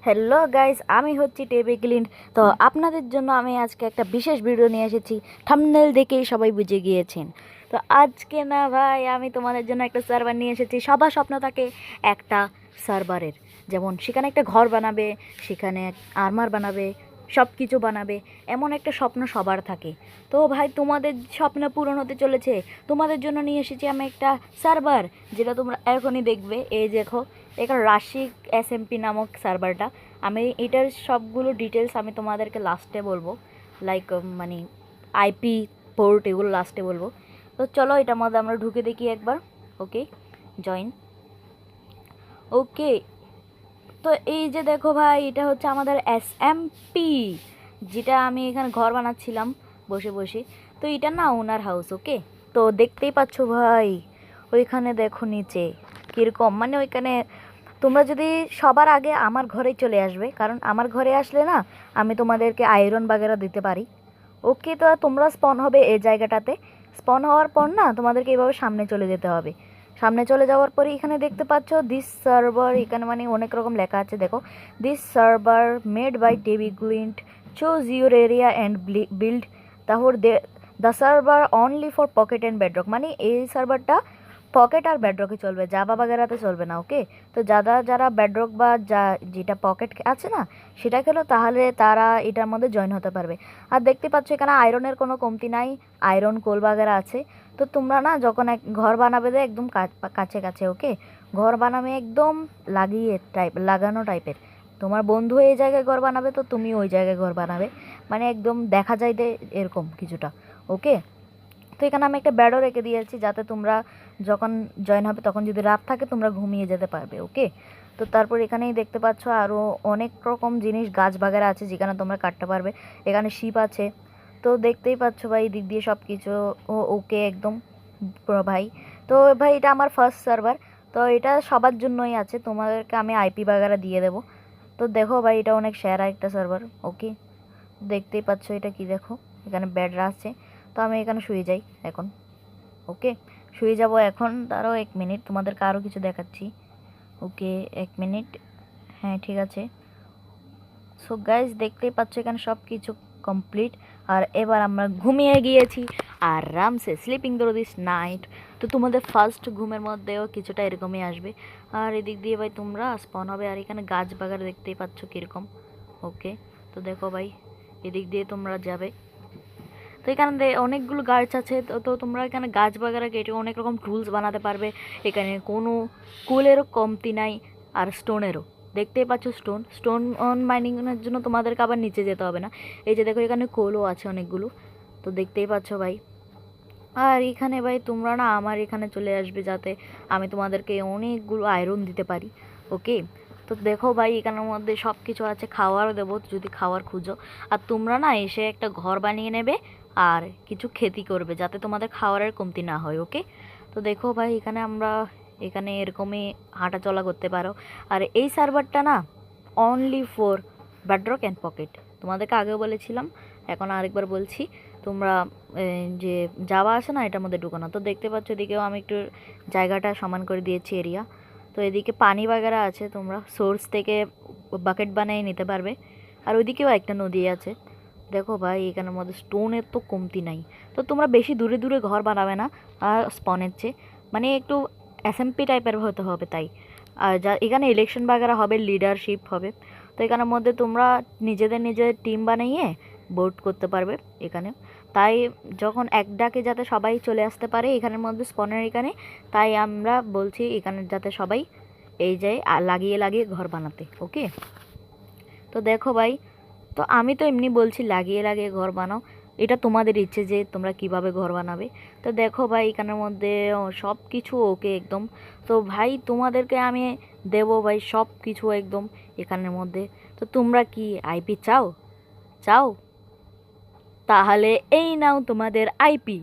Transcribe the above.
Hello guys, আমি হচ্ছি টেবে clean. তো আপনাদের জন্য আমি আজকে একটা বিশেষ ভিডিও নিয়ে এসেছি। থাম্বনেল দেখেই সবাই বুঝে গিয়েছেন। তো আজকে না ভাই, আমি তোমাদের জন্য একটা সার্ভার নিয়ে এসেছি। সবার স্বপ্ন থাকে একটা সার্ভারের, যেমন সেখানে একটা ঘর বানাবে, সেখানে আর্মার বানাবে, সব কিছু বানাবে, এমন একটা স্বপ্ন সবার থাকে। তো ভাই, তোমাদের স্বপ্ন পূরণ হতে চলেছে। তোমাদের জন্য নিয়ে এসেছি আমি একটা সার্ভার, যেটা তোমরা এখনই দেখবে। এই দেখো, এটা রাশিক এসএমপি নামক সার্ভারটা। আমি এটার সবগুলো ডিটেলস আমি তোমাদেরকে লাস্টে বলবো, লাইক মানে আইপি পোর্ট এগুলো লাস্টে বলবো। তো চলো, এটার মধ্যে আমরা ঢুকে দেখি একবার। ওকে, জয়েন। ওকে, তো এই যে দেখো ভাই, এটা হচ্ছে আমাদের এসএমপি, যেটা আমি এখানে ঘর বানাচ্ছিলাম বসে বসে। তো এটা না ওনার হাউস। ওকে, তো দেখতেই পাচ্ছ ভাই, ওইখানে দেখো নিচে কীরকম, মানে ওইখানে তোমরা যদি সবার আগে আমার ঘরে চলে আসবে, কারণ আমার ঘরে আসলে না আমি তোমাদেরকে আয়রন বাগেরা দিতে পারি। ওকে, তো তোমরা স্পন হবে এই জায়গাটাতে। স্পন হওয়ার পর না তোমাদেরকে এইভাবে সামনে চলে যেতে হবে। সামনে চলে যাওয়ার পরে এখানে দেখতে পাচ্ছ দিস সার্ভার, এখানে মানে অনেক রকম লেখা আছে। দেখো, this server made by Tebi Glint, choose your area and build. তারপর the server only for pocket and bedrock, মানে এই সার্ভারটা পকেট আর বেডরকে চলবে, জাভা বাগেরাতে চলবে না। ওকে, তো যারা যারা বেডরক বা যেটা পকেট আছে না সেটা খেলো, তাহলে তারা এটার মধ্যে জয়েন হতে পারবে। আর দেখতে পাচ্ছ এখানে আয়রনের কোনো কমতি নাই, আয়রন কোল বাগেরা আছে। তো তোমরা না যখন এক ঘর বানাবে দে একদম কাছে কাছে। ওকে, ঘর বানাবে একদম লাগানো টাইপের। তোমার বন্ধু এই জায়গায় ঘর বানাবে, তো তুমি ওই জায়গায় ঘর বানাবে, মানে একদম দেখা যায় দে এরকম কিছুটা। ওকে, তো এখানে আমি একটা ব্যাডও রেখে দিয়েছি, যাতে তোমরা যখন জয়েন হবে তখন যদি রাত থাকে তোমরা ঘুমিয়ে যেতে পারবে। ওকে, তো তারপর এখানেই দেখতে পাচ্ছ আরও অনেক রকম জিনিস, গাছ বাগেরা আছে যেখানে তোমরা কাটতে পারবে। এখানে শিপ আছে। তো দেখতেই পাচ্ছ ভাই, দিক দিয়ে সব কিছু ওকে একদম পুরো ভাই। তো ভাই, এটা আমার ফার্স্ট সার্ভার, তো এটা সবার জন্যই আছে। তোমাদেরকে আমি আইপি বাগেরা দিয়ে দেবো। তো দেখো ভাই, এটা অনেক সেরা একটা সার্ভার। ওকে, দেখতেই পাচ্ছ এটা কি, দেখো এখানে ব্যাড আছে। তো আমি এখানে শুয়ে যাই এখন। ওকে, শুয়ে যাব এখন। তারও 1 মিনিট, তোমাদেরকে আরও কিছু দেখাচ্ছি। ওকে, 1 মিনিট। হ্যাঁ, ঠিক আছে। সো গাইজ, দেখতেই পাচ্ছ এখানে সব কিছু কমপ্লিট। আর এবার আমরা ঘুমিয়ে গিয়েছি আরামসে, স্লিপিং থ্রু দিস নাইট। তো তোমাদের ফার্স্ট ঘুমের মধ্যেও কিছুটা এরকমই আসবে। আর এদিক দিয়ে ভাই তোমরা স্পন হবে। আর এখানে গাছ বাগার দেখতেই পাচ্ছ কীরকম। ওকে, তো দেখো ভাই, এদিক দিয়ে তোমরা যাবে। তো এখানে অনেকগুলো গাছ আছে। তো তোমরা এখানে গাছ বাগারা কেটে অনেক রকম টুলস বানাতে পারবে। এখানে কোনো কুলেরও কমতি নাই, আর স্টোনেরও। দেখতেই পাচ্ছ স্টোন, স্টোন অন মাইনিংয়ের জন্য তোমাদেরকে আবার নিচে যেতে হবে না। এই যে দেখো, এখানে কোলও আছে অনেকগুলো। তো দেখতেই পাচ্ছ ভাই। আর এখানে ভাই তোমরা না আমার এখানে চলে আসবে, যাতে আমি তোমাদেরকে অনেকগুলো আয়রন দিতে পারি। ওকে, তো দেখো ভাই, এখানের মধ্যে সব কিছু আছে, খাওয়ারও দেবো যদি খাওয়ার খুঁজো। আর তোমরা না এসে একটা ঘর বানিয়ে নেবে আর কিছু খেতি করবে, যাতে তোমাদের খাওয়ারের কমতি না হয়। ওকে, তো দেখো ভাই, এখানে আমরা এখানে এরকমই হাঁটা চলা করতে পারো। আর এই সার্ভারটা না only for bedrock and pocket, তোমাদেরকে আগেও বলেছিলাম, এখন আরেকবার বলছি। তোমরা যে জাভা আছে না, এটার মধ্যে ঢুকো না। তো দেখতে পাচ্ছ এদিকেও আমি একটু জায়গাটা সমান করে দিয়েছি, এরিয়া। তো এদিকে পানি বাগেরা আছে, তোমরা সোর্স থেকে বাকেট বানিয়ে নিতে পারবে। আর ওইদিকেও একটা নদী আছে। দেখো ভাই, এখানের মধ্যে স্টোনের তো কমতি নাই। তো তোমরা বেশি দূরে দূরে ঘর বানাবে না, আর স্পনের চেয়ে মানে একটু এসএমপি টাইপের হতে হবে তাই। আর যা এখানে ইলেকশন বাগেরা হবে, লিডারশিপ হবে। তো এখানের মধ্যে তোমরা নিজেদের টিম বানিয়ে ভোট করতে পারবে এখানে। তাই যখন এক ডাকে যাতে সবাই চলে আসতে পারে এখানের মধ্যে, স্পনের এখানে, তাই আমরা বলছি এখানে যাতে সবাই এই যায় লাগিয়ে লাগিয়ে ঘর বানাতে। ওকে, তো দেখো ভাই, তো আমি তো এমনি বলছি লাগিয়ে লাগিয়ে ঘর বানাও, এটা তোমাদের ইচ্ছে যে তোমরা কিভাবে ঘর বানাবে। তো দেখো ভাই, এখানের মধ্যে সব কিছু ওকে একদম। তো ভাই, তোমাদেরকে আমি দেবো ভাই সব কিছু একদম এখানের মধ্যে। তো তোমরা কি আইপি চাও? চাও? তাহলে এই নাও তোমাদের আইপি।